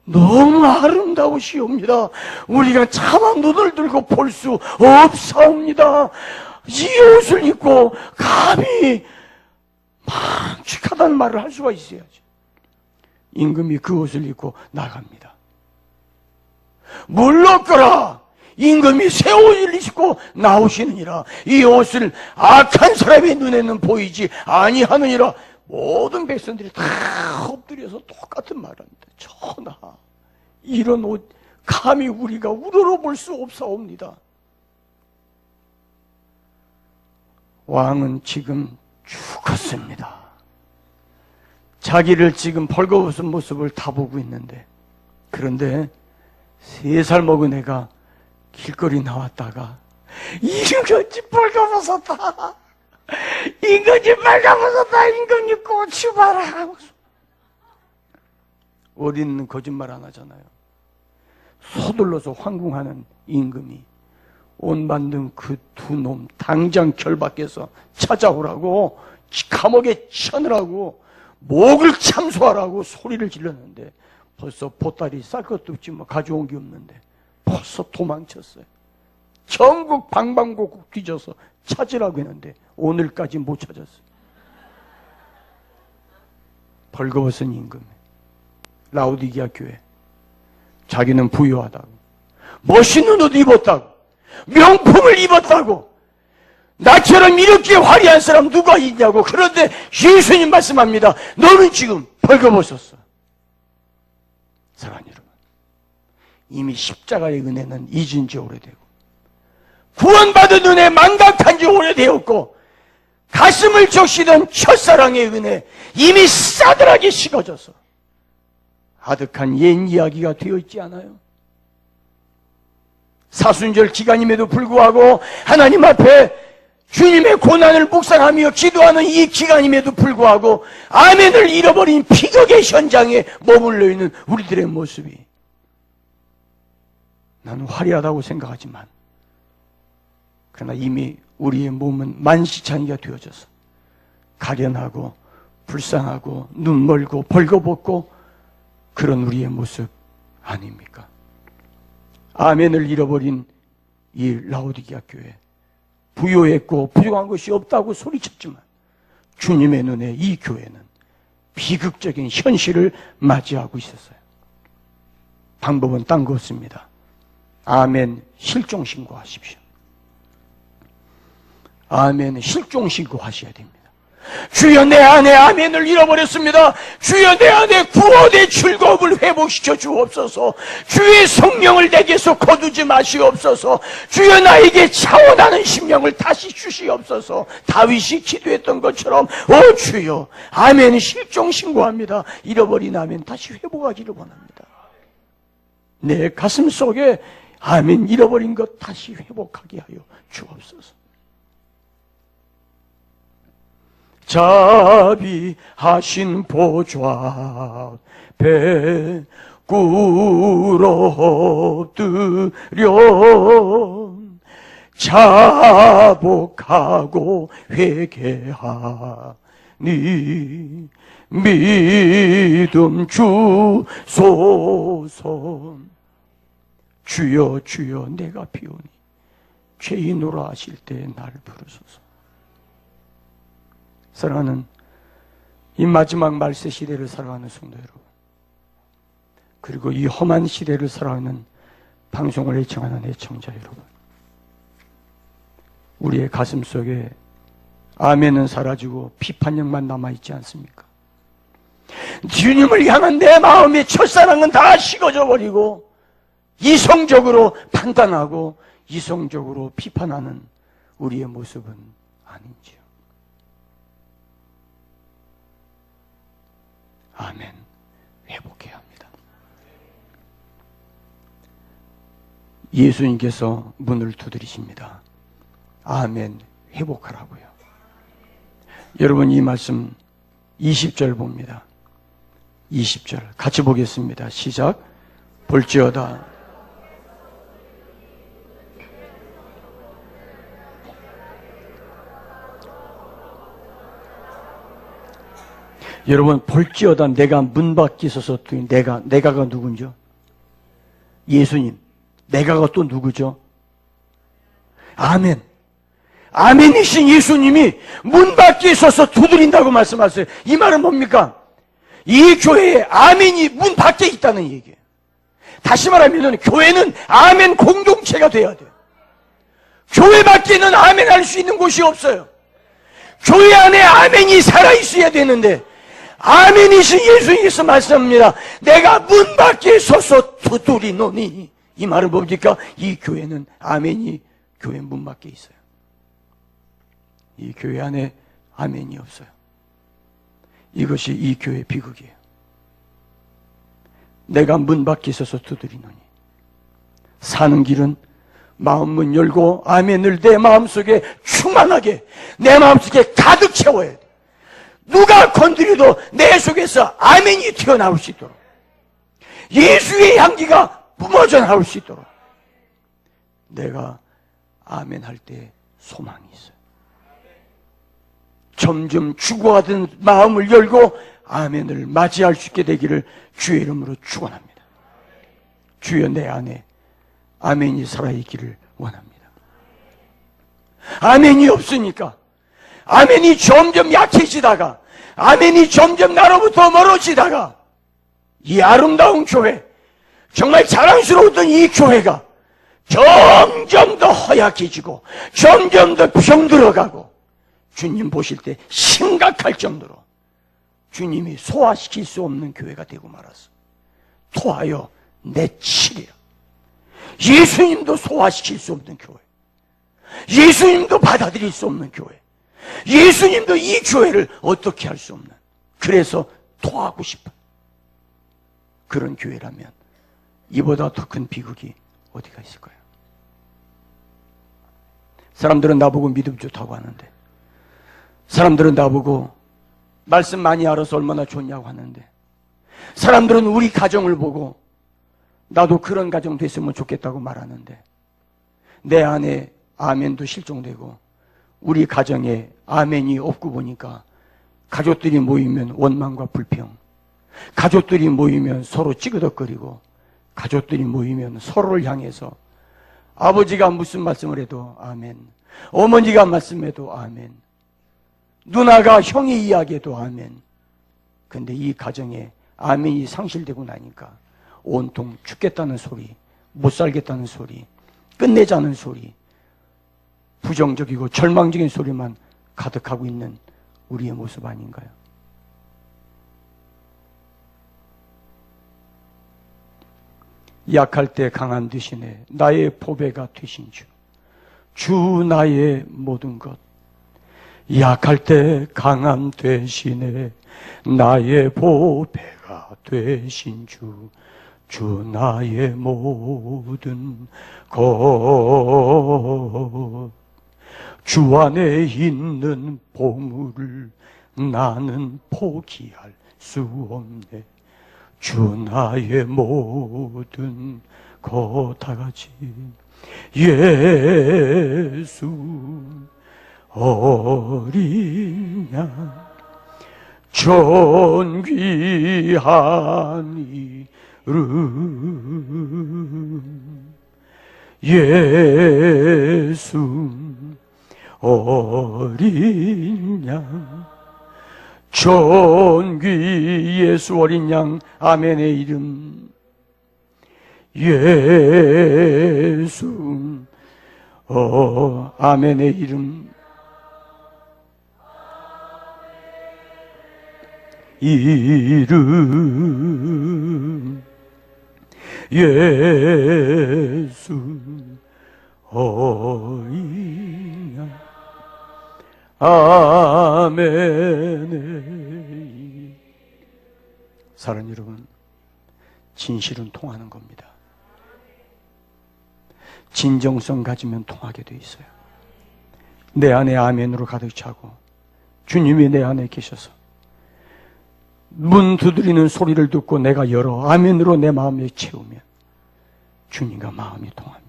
너무 아름다우시옵니다. 우리가 차마 눈을 들고 볼 수 없사옵니다. 이 옷을 입고 감히 만축하다는 말을 할 수가 있어야지. 임금이 그 옷을 입고 나갑니다. 물러거라. 임금이 새 옷을 입고 나오시느니라. 이 옷을 악한 사람의 눈에는 보이지 아니하느니라. 모든 백성들이 다 엎드려서 똑같은 말을 합니다. 전하, 이런 옷 감히 우리가 우러러볼 수 없사옵니다. 왕은 지금 죽었습니다. 자기를 지금 벌거벗은 모습을 다 보고 있는데, 그런데 3살 먹은 애가 길거리 나왔다가 임금님 벌거벗었다. 임금님 벌거벗었다. 임금님 꽃이 봐라. 어린이는 거짓말 안 하잖아요. 서둘러서 황궁하는 임금이 옷 만든 그 두 놈 당장 결박해서 찾아오라고 감옥에 쳐넣으라고 목을 참수하라고 소리를 질렀는데 벌써 보따리 쌀 것도 없지 뭐 가져온 게 없는데 벌써 도망쳤어요. 전국 방방곡곡 뒤져서 찾으라고 했는데 오늘까지 못 찾았어요. 벌거벗은 임금 라오디게아 교회 자기는 부유하다고 멋있는 옷 입었다고 명품을 입었다고 나처럼 이렇게 화려한 사람 누가 있냐고. 그런데 예수님 말씀합니다. 너는 지금 벌거벗었어. 사랑하는 여러분, 이미 십자가의 은혜는 잊은 지 오래되고 구원받은 은혜 망각한 지 오래되었고 가슴을 적시던 첫사랑의 은혜 이미 싸늘하게 식어져서 아득한 옛 이야기가 되어 있지 않아요? 사순절 기간임에도 불구하고 하나님 앞에 주님의 고난을 묵상하며 기도하는 이 기간임에도 불구하고 아멘을 잃어버린 피격의 현장에 머물러 있는 우리들의 모습이 나는 화려하다고 생각하지만 그러나 이미 우리의 몸은 만시창이가 되어져서 가련하고 불쌍하고 눈 멀고 벌거벗고 그런 우리의 모습 아닙니까? 아멘을 잃어버린 이 라오디게아 교회 부요했고 부족한 것이 없다고 소리쳤지만 주님의 눈에 이 교회는 비극적인 현실을 맞이하고 있었어요. 방법은 딴 거 없습니다. 아멘 실종신고하십시오. 아멘 실종신고하셔야 됩니다. 주여 내 안에 아멘을 잃어버렸습니다. 주여 내 안에 구원의 즐거움을 회복시켜 주옵소서. 주의 성령을 내게서 거두지 마시옵소서. 주여 나에게 차원하는 심령을 다시 주시옵소서. 다윗이 기도했던 것처럼 오 주여 아멘 실종신고합니다. 잃어버린 아멘 다시 회복하기를 원합니다. 내 가슴 속에 아멘 잃어버린 것 다시 회복하게 하여 주옵소서. 자비하신 보좌 앞에 꿇어 엎드려 자복하고 회개하니 믿음 주소서. 주여 주여 내가 비오니 죄인으로 하실 때 나를 부르소서. 사랑하는 이 마지막 말세 시대를 살아가는 성도 여러분, 그리고 이 험한 시대를 살아가는 방송을 애청하는 애청자 여러분, 우리의 가슴 속에 아멘은 사라지고 비판력만 남아있지 않습니까? 주님을 향한 내 마음의 첫사랑은 다 식어져 버리고 이성적으로 판단하고 이성적으로 비판하는 우리의 모습은 아닌지요. 아멘. 회복해야 합니다. 예수님께서 문을 두드리십니다. 아멘. 회복하라고요. 여러분, 이 말씀 20절 봅니다. 20절 같이 보겠습니다. 시작. 볼지어다 여러분, 볼지어다 내가 문 밖에 서서 내가가 누군죠? 예수님. 내가가 또 누구죠? 아멘. 아멘이신 예수님이 문 밖에 서서 두드린다고 말씀하세요. 이 말은 뭡니까? 이 교회에 아멘이 문 밖에 있다는 얘기예요. 다시 말하면 교회는 아멘 공동체가 돼야 돼요. 교회 밖에는 아멘 할 수 있는 곳이 없어요. 교회 안에 아멘이 살아있어야 되는데, 아멘이신 예수님께서 말씀합니다. 내가 문 밖에 서서 두드리노니. 이 말은 뭡니까? 이 교회는 아멘이 교회 문 밖에 있어요. 이 교회 안에 아멘이 없어요. 이것이 이 교회의 비극이에요. 내가 문 밖에 서서 두드리노니. 사는 길은 마음 문 열고 아멘을 내 마음속에 충만하게, 내 마음속에 가득 채워야 돼. 누가 건드려도 내 속에서 아멘이 튀어나올 수 있도록, 예수의 향기가 뿜어져 나올 수 있도록 내가 아멘 할 때 소망이 있어요. 점점 죽어가던 마음을 열고 아멘을 맞이할 수 있게 되기를 주의 이름으로 축원합니다. 주여, 내 안에 아멘이 살아있기를 원합니다. 아멘이 없으니까 아멘이 점점 약해지다가, 아멘이 점점 나로부터 멀어지다가, 이 아름다운 교회, 정말 자랑스러웠던 이 교회가 점점 더 허약해지고 점점 더 병들어가고, 주님 보실 때 심각할 정도로 주님이 소화시킬 수 없는 교회가 되고 말았어. 토하여 내치리라. 예수님도 소화시킬 수 없는 교회, 예수님도 받아들일 수 없는 교회, 예수님도 이 교회를 어떻게 할 수 없는, 그래서 토하고 싶어. 그런 교회라면 이보다 더 큰 비극이 어디가 있을까요? 사람들은 나보고 믿음 좋다고 하는데, 사람들은 나보고 말씀 많이 알아서 얼마나 좋냐고 하는데, 사람들은 우리 가정을 보고 나도 그런 가정 됐으면 좋겠다고 말하는데, 내 안에 아멘도 실종되고 우리 가정에 아멘이 없고 보니까 가족들이 모이면 원망과 불평, 가족들이 모이면 서로 찌그덕거리고, 가족들이 모이면 서로를 향해서 아버지가 무슨 말씀을 해도 아멘, 어머니가 말씀해도 아멘, 누나가 형이 이야기해도 아멘. 근데 이 가정에 아멘이 상실되고 나니까 온통 죽겠다는 소리, 못 살겠다는 소리, 끝내자는 소리, 부정적이고 절망적인 소리만 가득하고 있는 우리의 모습 아닌가요? 약할 때 강한 되시네 나의 보배가 되신 주, 주 나의 모든 것. 약할 때 강한 되시네 나의 보배가 되신 주, 주 나의 모든 것. 주 안에 있는 보물을 나는 포기할 수 없네. 주 나의 모든 것. 다 같이 예수 어린 양 존귀한 이름, 예수 어린 양, 존귀 예수 어린 양, 아멘의 이름. 예수 아멘의 이름 예수 아멘. 사랑하는 여러분, 진실은 통하는 겁니다. 진정성 가지면 통하게 돼 있어요. 내 안에 아멘으로 가득 차고 주님이 내 안에 계셔서 문 두드리는 소리를 듣고 내가 열어 아멘으로 내 마음에 채우면 주님과 마음이 통합니다.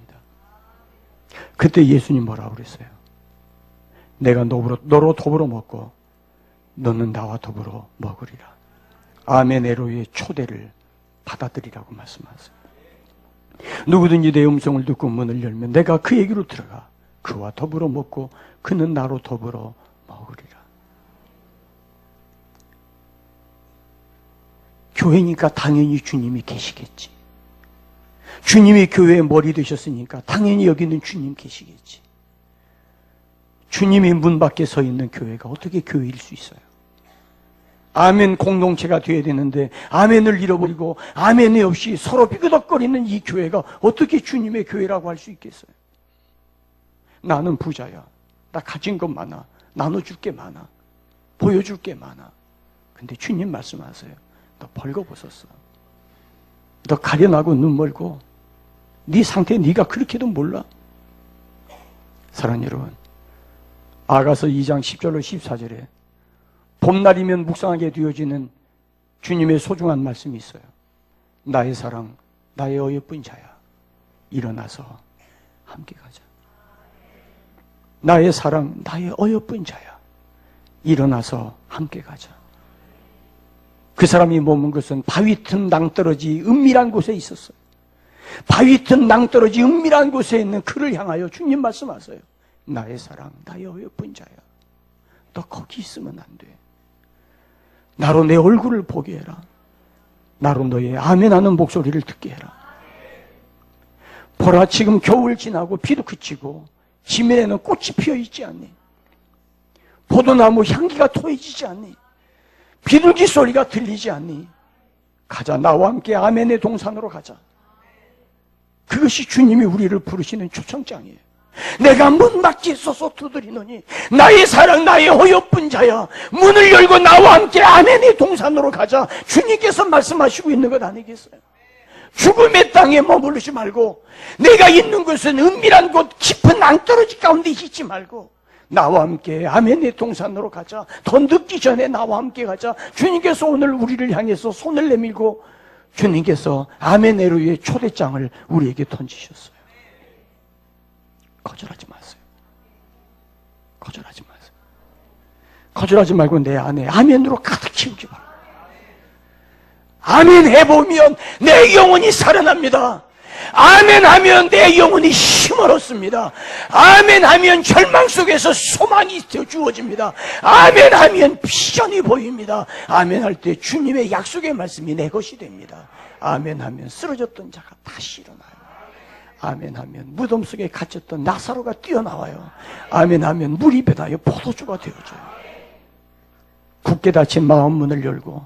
그때 예수님 뭐라고 그랬어요? 내가 너로 더불어 먹고 너는 나와 더불어 먹으리라. 아멘에로의 초대를 받아들이라고 말씀하세요. 누구든지 내 음성을 듣고 문을 열면 내가 그에게로 들어가 그와 더불어 먹고 그는 나로 더불어 먹으리라. 교회니까 당연히 주님이 계시겠지. 주님이 교회의 머리 되셨으니까 당연히 여기는 주님 계시겠지. 주님이 문 밖에 서 있는 교회가 어떻게 교회일 수 있어요? 아멘 공동체가 되어야 되는데 아멘을 잃어버리고 아멘이 없이 서로 삐그덕거리는 이 교회가 어떻게 주님의 교회라고 할 수 있겠어요? 나는 부자야. 나 가진 것 많아. 나눠줄 게 많아. 보여줄 게 많아. 근데 주님 말씀하세요. 너 벌거벗었어. 너 가련하고 눈 멀고 네 상태 네가 그렇게도 몰라. 사랑하는 여러분, 아가서 2장 10절로 14절에 봄날이면 묵상하게 되어지는 주님의 소중한 말씀이 있어요. 나의 사랑, 나의 어여쁜 자야, 일어나서 함께 가자. 나의 사랑, 나의 어여쁜 자야, 일어나서 함께 가자. 그 사람이 머문 것은 바위 틈 낭떠러지 은밀한 곳에 있었어요. 바위 틈 낭떠러지 은밀한 곳에 있는 그를 향하여 주님 말씀하세요. 나의 사랑, 나의 어여쁜 자야, 너 거기 있으면 안 돼. 나로 내 얼굴을 보게 해라. 나로 너의 아멘하는 목소리를 듣게 해라. 보라, 지금 겨울 지나고 비도 그치고 지면에는 꽃이 피어있지 않니? 포도나무 향기가 토해지지 않니? 비둘기 소리가 들리지 않니? 가자, 나와 함께 아멘의 동산으로 가자. 그것이 주님이 우리를 부르시는 초청장이에요. 내가 문 밖에 서서 두드리노니 나의 사랑, 나의 어여쁜 자야, 문을 열고 나와 함께 아멘의 동산으로 가자. 주님께서 말씀하시고 있는 것 아니겠어요? 죽음의 땅에 머무르지 말고 내가 있는 곳은 은밀한 곳 깊은 낭떠러지 가운데 있지 말고 나와 함께 아멘의 동산으로 가자. 더 늦기 전에 나와 함께 가자. 주님께서 오늘 우리를 향해서 손을 내밀고 주님께서 아멘에로의 초대장을 우리에게 던지셨어요. 거절하지 마세요. 거절하지 마세요. 거절하지 말고 내 안에 아멘으로 가득 채우기 바랍니다. 아멘 해보면 내 영혼이 살아납니다. 아멘 하면 내 영혼이 힘을 얻습니다. 아멘 하면 절망 속에서 소망이 주어집니다. 아멘 하면 비전이 보입니다. 아멘 할 때 주님의 약속의 말씀이 내 것이 됩니다. 아멘 하면 쓰러졌던 자가 다시 일어나요. 아멘 하면 무덤 속에 갇혔던 나사로가 뛰어나와요. 아멘 하면 물이 배다여 포도주가 되어져요. 굳게 닫힌 마음 문을 열고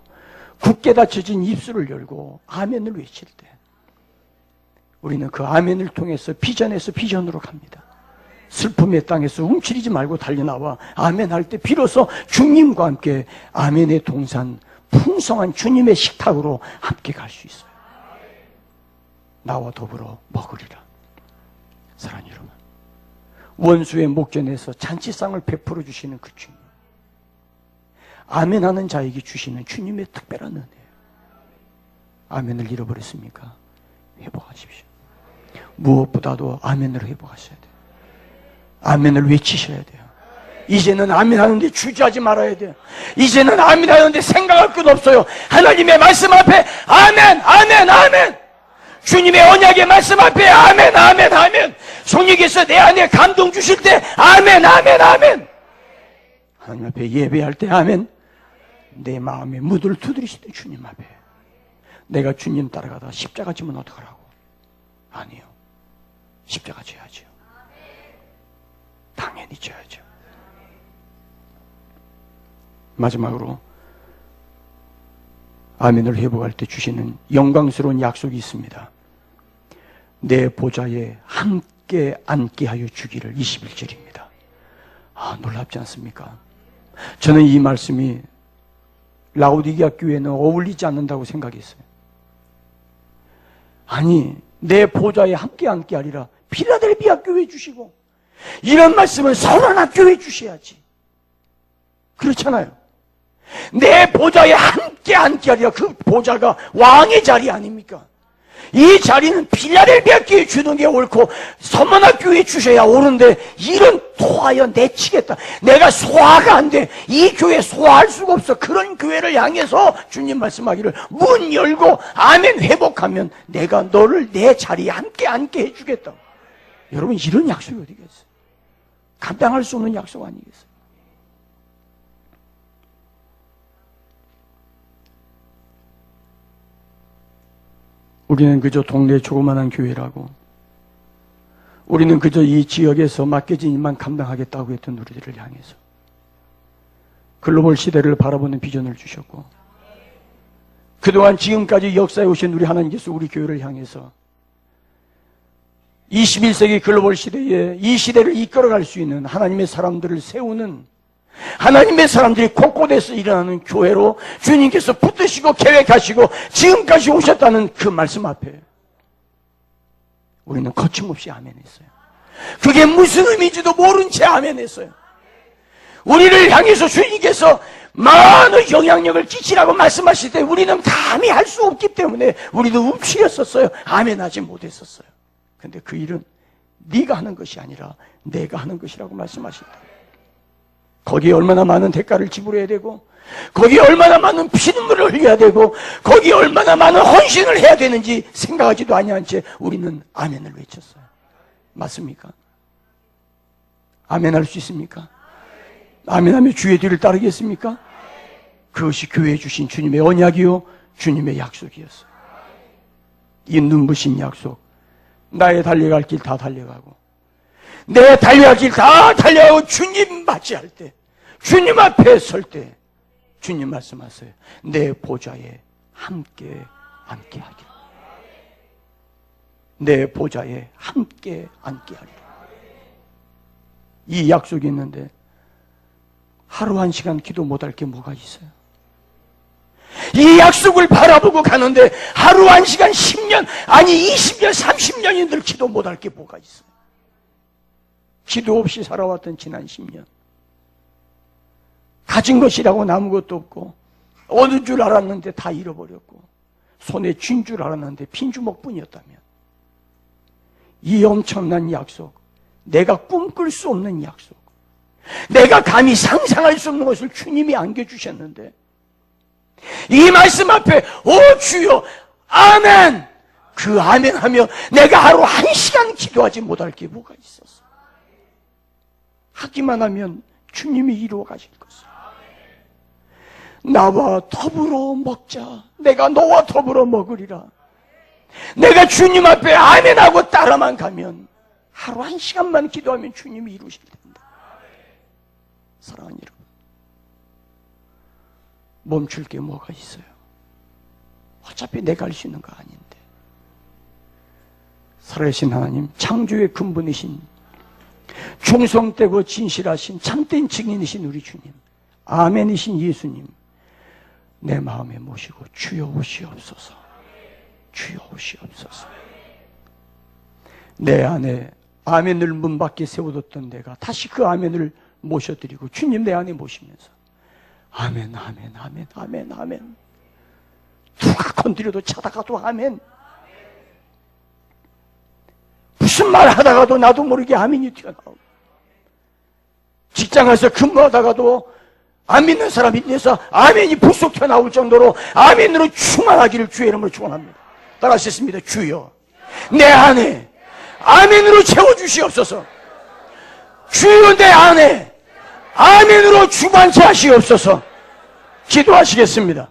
굳게 닫혀진 입술을 열고 아멘을 외칠 때 우리는 그 아멘을 통해서 비전에서 비전으로 갑니다. 슬픔의 땅에서 움츠리지 말고 달려나와 아멘 할 때 비로소 주님과 함께 아멘의 동산, 풍성한 주님의 식탁으로 함께 갈 수 있어요. 나와 더불어 먹으리라. 사랑하는 여러분, 원수의 목전에서 잔치상을 베풀어 주시는 그 주님, 아멘하는 자에게 주시는 주님의 특별한 은혜예요. 아멘을 잃어버렸습니까? 회복하십시오. 무엇보다도 아멘으로 회복하셔야 돼요. 아멘을 외치셔야 돼요. 이제는 아멘 하는데 주저하지 말아야 돼요. 이제는 아멘 하는데 생각할 것 없어요. 하나님의 말씀 앞에 아멘, 아멘, 아멘. 주님의 언약의 말씀 앞에 아멘, 아멘, 아멘. 성령께서 내 안에 감동 주실 때 아멘, 아멘, 아멘. 하나님 앞에 예배할 때 아멘. 내 마음에 무드를 두드리시는 주님 앞에 내가 주님 따라가다 십자가 지면 어떡하라고? 아니요. 십자가 져야죠. 당연히 져야죠. 마지막으로 아멘을 회복할 때 주시는 영광스러운 약속이 있습니다. 내 보좌에 함께 앉게 하여 주기를. 21절입니다. 놀랍지 않습니까? 저는 이 말씀이 라오디게아 교회는 어울리지 않는다고 생각했어요. 아니, 내 보좌에 함께 앉게 하리라. 필라델피아 교회 주시고, 이런 말씀을 서로나 교회 주셔야지. 그렇잖아요. 내 보좌에 함께 앉게 하리라. 그 보좌가 왕의 자리 아닙니까? 이 자리는 필라델피아 교회 주는 게 옳고 서머나 교회 주셔야 옳은데, 이런 토하여 내치겠다. 내가 소화가 안 돼. 이 교회 소화할 수가 없어. 그런 교회를 향해서 주님 말씀하기를 문 열고 아멘 회복하면 내가 너를 내 자리에 함께 앉게 해주겠다. 여러분, 이런 약속이 어디겠어요? 감당할 수 없는 약속 아니겠어요? 우리는 그저 동네 조그만한 교회라고, 우리는 그저 이 지역에서 맡겨진 일만 감당하겠다고 했던 우리들을 향해서 글로벌 시대를 바라보는 비전을 주셨고, 그동안 지금까지 역사에 오신 우리 하나님께서 우리 교회를 향해서 21세기 글로벌 시대에 이 시대를 이끌어갈 수 있는 하나님의 사람들을 세우는, 하나님의 사람들이 곳곳에서 일어나는 교회로 주님께서 붙드시고 계획하시고 지금까지 오셨다는 그 말씀 앞에 우리는 거침없이 아멘했어요. 그게 무슨 의미인지도 모른 채 아멘했어요. 우리를 향해서 주님께서 많은 영향력을 끼치라고 말씀하실 때 우리는 감히 할 수 없기 때문에 우리도 움츠렸었어요. 아멘하지 못했었어요. 근데 그 일은 네가 하는 것이 아니라 내가 하는 것이라고 말씀하셨다. 거기에 얼마나 많은 대가를 지불해야 되고, 거기에 얼마나 많은 피눈물을 흘려야 되고, 거기에 얼마나 많은 헌신을 해야 되는지 생각하지도 아니한 채 우리는 아멘을 외쳤어요. 맞습니까? 아멘할 수 있습니까? 아멘하며 주의 뒤를 따르겠습니까? 그것이 교회에 주신 주님의 언약이요 주님의 약속이었어요. 이 눈부신 약속, 나의 달려갈 길 다 달려가고 내 달려갈 길 다 달려가고 주님 맞이할 때, 주님 앞에 설 때 주님 말씀하세요. 내 보좌에 함께 앉게 하리라. 내 보좌에 함께 앉게 하리라. 이 약속이 있는데 하루 한 시간 기도 못할 게 뭐가 있어요? 이 약속을 바라보고 가는데 하루 한 시간 10년 아니 20년 30년이 늘 기도 못할 게 뭐가 있어요? 기도 없이 살아왔던 지난 10년, 가진 것이라고 남은 것도 없고 얻은 줄 알았는데 다 잃어버렸고 손에 쥔 줄 알았는데 빈주먹뿐이었다면, 이 엄청난 약속, 내가 꿈꿀 수 없는 약속, 내가 감히 상상할 수 없는 것을 주님이 안겨주셨는데 이 말씀 앞에 오 주여 아멘, 그 아멘 하며 내가 하루 한 시간 기도하지 못할 게 뭐가 있었어? 하기만 하면 주님이 이루어 가실 것을. 나와 더불어 먹자. 내가 너와 더불어 먹으리라. 내가 주님 앞에 아멘하고 따라만 가면 하루 한 시간만 기도하면 주님이 이루실 텐데. 사랑하는 여러분, 멈출 게 뭐가 있어요? 어차피 내가 할 수 있는 거 아닌데. 살아계신 하나님, 창조의 근본이신, 충성되고 진실하신 참된 증인이신 우리 주님, 아멘이신 예수님, 내 마음에 모시고 주여 오시옵소서, 주여 오시옵소서. 내 안에 아멘을 문 밖에 세워뒀던 내가 다시 그 아멘을 모셔드리고 주님 내 안에 모시면서 아멘 아멘 아멘 아멘 아멘, 누가 건드려도 차다가도 아멘, 무슨 말 하다가도 나도 모르게 아멘이 튀어나오고, 직장 가서 근무하다가도 안 믿는 사람이 돼서 아멘이 불쑥 튀어나올 정도로 아멘으로 충만하기를 주의 이름으로 축원합니다. 따라하셨습니다. 주여 내 안에 아멘으로 채워주시옵소서. 주여 내 안에 아멘으로 주관케 하시옵소서. 기도하시겠습니다.